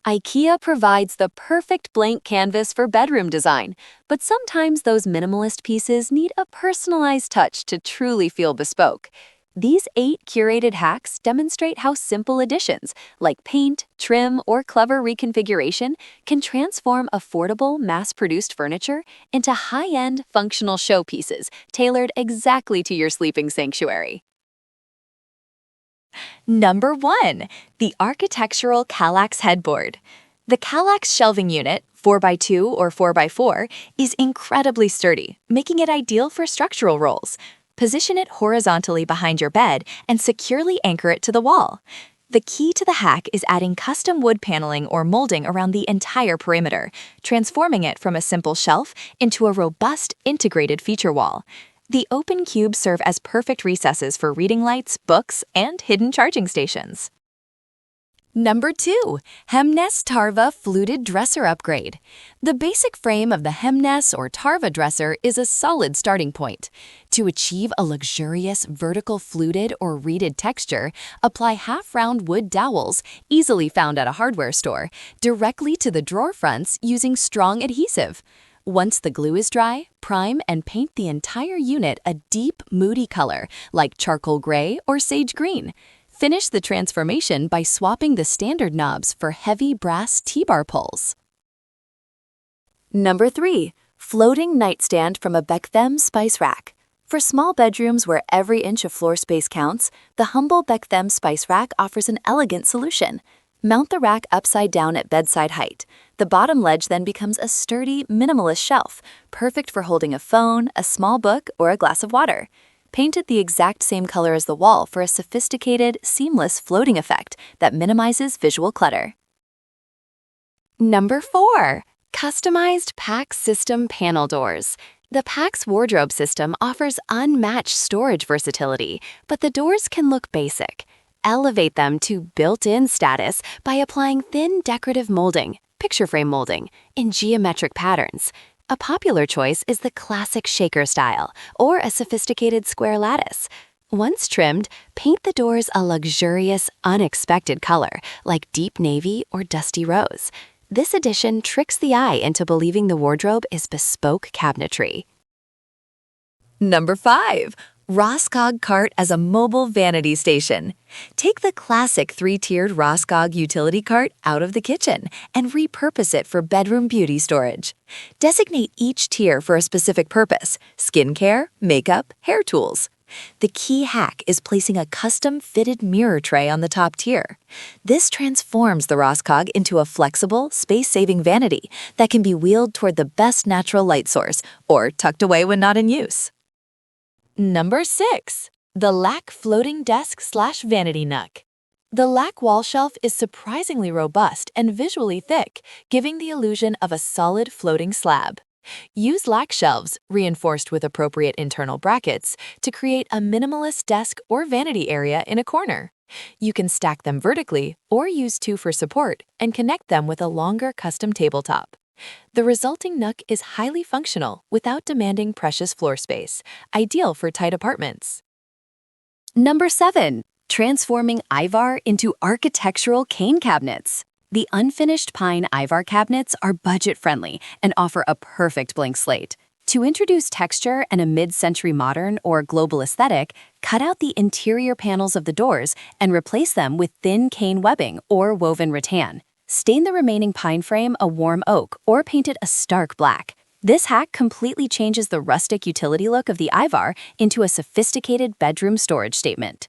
IKEA provides the perfect blank canvas for bedroom design, but sometimes those minimalist pieces need a personalized touch to truly feel bespoke. These 8 curated hacks demonstrate how simple additions, like paint, trim, or clever reconfiguration, can transform affordable, mass-produced furniture into high-end, functional showpieces tailored exactly to your sleeping sanctuary. Number 1. The architectural KALLAX headboard. The KALLAX shelving unit, 4x2 or 4x4, is incredibly sturdy, making it ideal for structural roles. Position it horizontally behind your bed and securely anchor it to the wall. The key to the hack is adding custom wood paneling or molding around the entire perimeter, transforming it from a simple shelf into a robust, integrated feature wall. The open cubes serve as perfect recesses for reading lights, books, and hidden charging stations. Number 2. Hemnes Tarva Fluted Dresser Upgrade. The basic frame of the Hemnes or Tarva dresser is a solid starting point. To achieve a luxurious vertical fluted or reeded texture, apply half-round wood dowels, easily found at a hardware store, directly to the drawer fronts using strong adhesive. Once the glue is dry, prime and paint the entire unit a deep, moody color like charcoal gray or sage green. Finish the transformation by swapping the standard knobs for heavy brass T-bar pulls. Number 3. Floating nightstand from a Beckham spice rack. For small bedrooms where every inch of floor space counts, the humble Beckham spice rack offers an elegant solution. Mount the rack upside down at bedside height. The bottom ledge then becomes a sturdy, minimalist shelf, perfect for holding a phone, a small book, or a glass of water. Paint it the exact same color as the wall for a sophisticated, seamless floating effect that minimizes visual clutter. Number 4. Customized PAX System Panel Doors. The PAX wardrobe system offers unmatched storage versatility, but the doors can look basic. Elevate them to built-in status by applying thin decorative molding, picture frame molding, in geometric patterns. A popular choice is the classic shaker style or a sophisticated square lattice. Once trimmed, paint the doors a luxurious, unexpected color like deep navy or dusty rose. This addition tricks the eye into believing the wardrobe is bespoke cabinetry. Number 5. Roscog cart as a mobile vanity station. Take the classic 3-tiered Roscog utility cart out of the kitchen and repurpose it for bedroom beauty storage. Designate each tier for a specific purpose: skincare, makeup, hair tools. The key hack is placing a custom-fitted mirror tray on the top tier. This transforms the Roscog into a flexible, space-saving vanity that can be wheeled toward the best natural light source or tucked away when not in use. Number 6. The KALLAX Floating Desk/Vanity Nook. The KALLAX wall shelf is surprisingly robust and visually thick, giving the illusion of a solid floating slab. Use KALLAX shelves, reinforced with appropriate internal brackets, to create a minimalist desk or vanity area in a corner. You can stack them vertically or use 2 for support and connect them with a longer custom tabletop. The resulting nook is highly functional without demanding precious floor space, ideal for tight apartments. Number 7. Transforming Ivar into architectural cane cabinets. The unfinished pine Ivar cabinets are budget-friendly and offer a perfect blank slate. To introduce texture and a mid-century modern or global aesthetic, cut out the interior panels of the doors and replace them with thin cane webbing or woven rattan. Stain the remaining pine frame a warm oak or paint it a stark black. This hack completely changes the rustic utility look of the Ivar into a sophisticated bedroom storage statement.